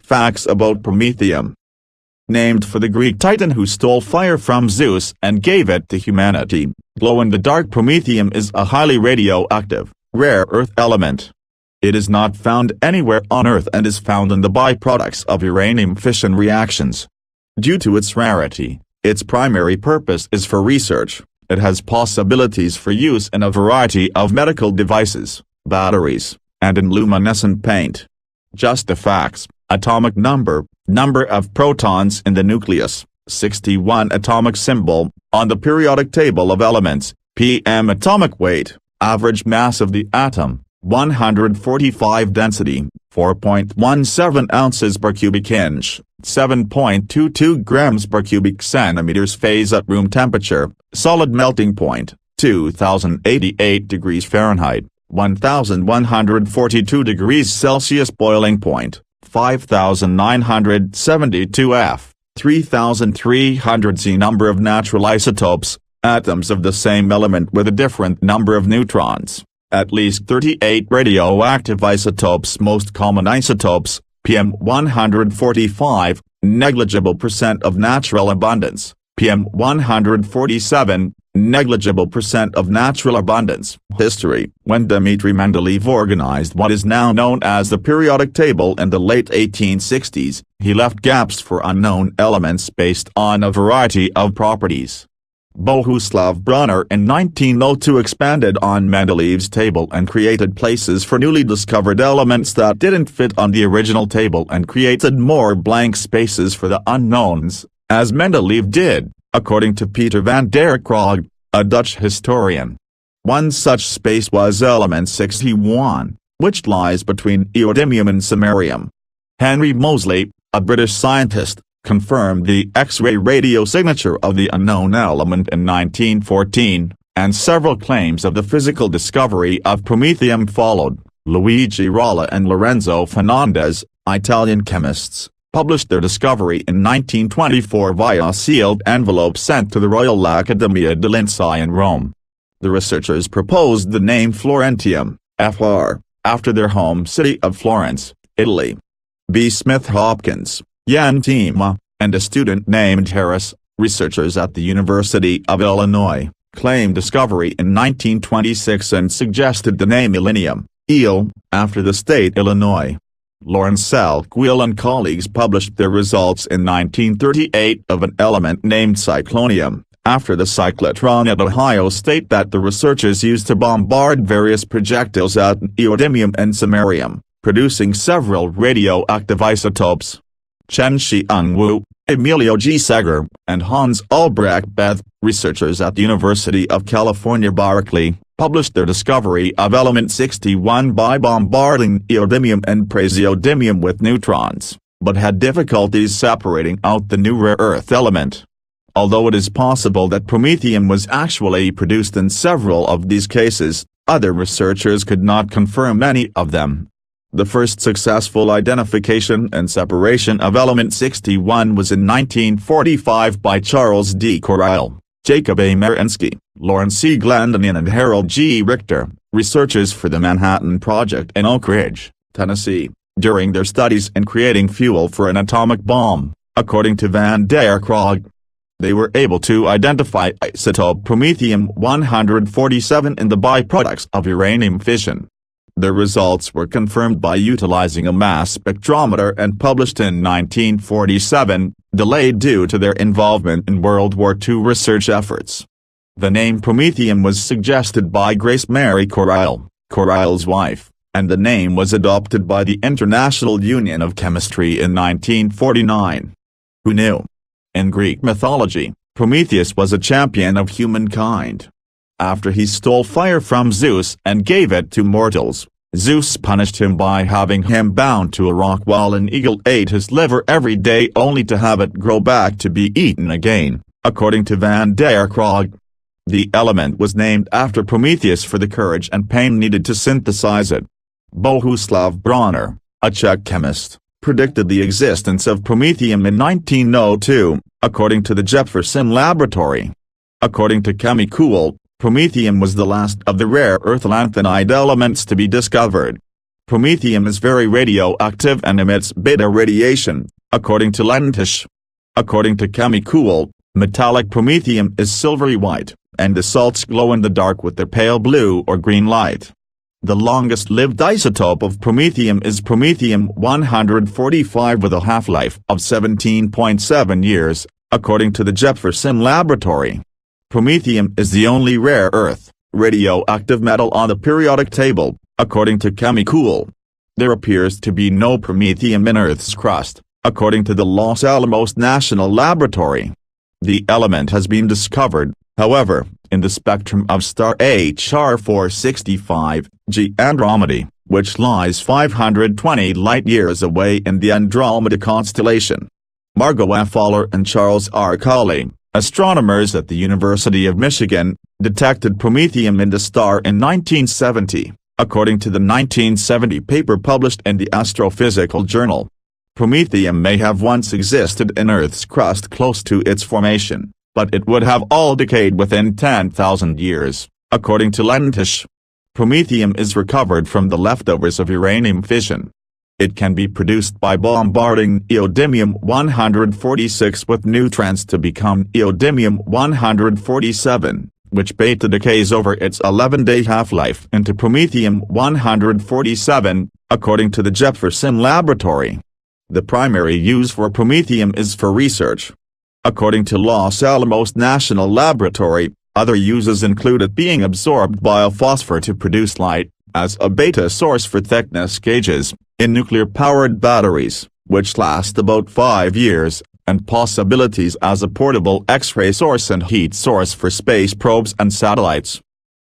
Facts about Promethium. Named for the Greek titan who stole fire from Zeus and gave it to humanity, glow-in-the-dark promethium is a highly radioactive, rare earth element. It is not found anywhere on Earth and is found in the byproducts of uranium fission reactions. Due to its rarity, its primary purpose is for research. It has possibilities for use in a variety of medical devices, batteries, and in luminescent paint. Just the facts: atomic number of protons in the nucleus, 61 atomic symbol, on the periodic table of elements, pm atomic weight, average mass of the atom, 145 density, 4.17 ounces per cubic inch, 7.22 grams per cubic centimeters phase at room temperature, solid melting point, 2088 degrees Fahrenheit, 1142 degrees Celsius boiling point, 5972 F, 3300 Z number of natural isotopes, atoms of the same element with a different number of neutrons. At least 38 radioactive isotopes. Most common isotopes, PM145, negligible percent of natural abundance, PM147, negligible percent of natural abundance. History: when Dmitry Mendeleev organized what is now known as the periodic table in the late 1860s, he left gaps for unknown elements based on a variety of properties. Bohuslav Bronner in 1902 expanded on Mendeleev's table and created places for newly discovered elements that didn't fit on the original table and created more blank spaces for the unknowns, as Mendeleev did, according to Peter van der Krog, a Dutch historian. One such space was element 61, which lies between neodymium and samarium. Henry Moseley, a British scientist, confirmed the X-ray radio signature of the unknown element in 1914, and several claims of the physical discovery of promethium followed. Luigi Rolla and Lorenzo Fernandez, Italian chemists, published their discovery in 1924 via a sealed envelope sent to the Royal Accademia dei Lincei in Rome. The researchers proposed the name Florentium, FR, after their home city of Florence, Italy. B. Smith Hopkins, Jan Tima, and a student named Harris, researchers at the University of Illinois, claimed discovery in 1926 and suggested the name Illinium, Eel, after the state Illinois. Lawrence Selkwill and colleagues published their results in 1938 of an element named cyclonium, after the cyclotron at Ohio State that the researchers used to bombard various projectiles at neodymium and samarium, producing several radioactive isotopes. Chen-Xiang Wu, Emilio G. Seger, and Hans Albrecht Beth, researchers at the University of California Berkeley, published their discovery of element 61 by bombarding neodymium and praseodymium with neutrons, but had difficulties separating out the new rare earth element. Although it is possible that promethium was actually produced in several of these cases, other researchers could not confirm any of them. The first successful identification and separation of element 61 was in 1945 by Charles D. Correll, Jacob A. Marensky, Lawrence C. Glendonian and Harold G. Richter, researchers for the Manhattan Project in Oak Ridge, Tennessee, during their studies in creating fuel for an atomic bomb, according to van der Krog. They were able to identify isotope promethium-147 in the byproducts of uranium fission. Their results were confirmed by utilizing a mass spectrometer and published in 1947, delayed due to their involvement in World War II research efforts. The name Promethium was suggested by Grace Mary Correll, Correll's wife, and the name was adopted by the International Union of Chemistry in 1949. Who knew? In Greek mythology, Prometheus was a champion of humankind. After he stole fire from Zeus and gave it to mortals, Zeus punished him by having him bound to a rock while an eagle ate his liver every day only to have it grow back to be eaten again, according to van der Krog. The element was named after Prometheus for the courage and pain needed to synthesize it. Bohuslav Bronner, a Czech chemist, predicted the existence of promethium in 1902, according to the Jefferson Laboratory. According to Chemicool, promethium was the last of the rare earth lanthanide elements to be discovered. Promethium is very radioactive and emits beta radiation, according to Lentish. According to Chemicool, metallic promethium is silvery white, and the salts glow in the dark with their pale blue or green light. The longest-lived isotope of promethium is promethium-145 with a half-life of 17.7 years, according to the Jefferson Laboratory. Promethium is the only rare earth, radioactive metal on the periodic table, according to Chemicool. There appears to be no promethium in Earth's crust, according to the Los Alamos National Laboratory. The element has been discovered, however, in the spectrum of star HR 465, G Andromeda, which lies 520 light-years away in the Andromeda constellation. Margot F. Fowler and Charles R. Colley, astronomers at the University of Michigan, detected promethium in the star in 1970, according to the 1970 paper published in the Astrophysical Journal. Promethium may have once existed in Earth's crust close to its formation, but it would have all decayed within 10,000 years, according to Lentish. Promethium is recovered from the leftovers of uranium fission. It can be produced by bombarding neodymium-146 with neutrons to become neodymium-147, which beta decays over its 11-day half-life into promethium-147, according to the Jefferson Laboratory. The primary use for promethium is for research. According to Los Alamos National Laboratory, other uses include it being absorbed by a phosphor to produce light, as a beta source for thickness gauges, in nuclear-powered batteries, which last about 5 years, and possibilities as a portable X-ray source and heat source for space probes and satellites.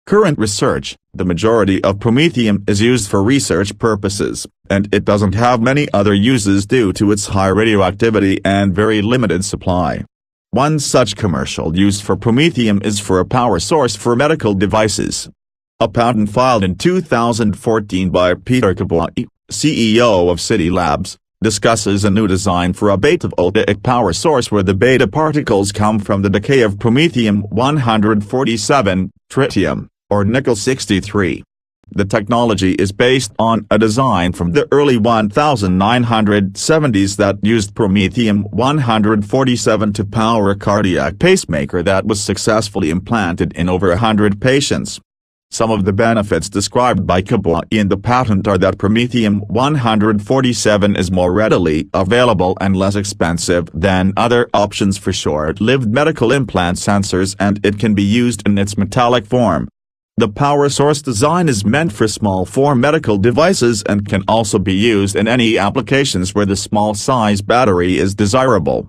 Current research, the majority of promethium is used for research purposes, and it doesn't have many other uses due to its high radioactivity and very limited supply. One such commercial use for promethium is for a power source for medical devices. A patent filed in 2014 by Peter Kabouai, CEO of City Labs, discusses a new design for a beta-voltaic power source where the beta particles come from the decay of promethium-147, tritium, or nickel-63. The technology is based on a design from the early 1970s that used promethium-147 to power a cardiac pacemaker that was successfully implanted in over 100 patients. Some of the benefits described by Kabouai in the patent are that promethium-147 is more readily available and less expensive than other options for short-lived medical implant sensors, and it can be used in its metallic form. The power source design is meant for small-form medical devices and can also be used in any applications where the small-size battery is desirable.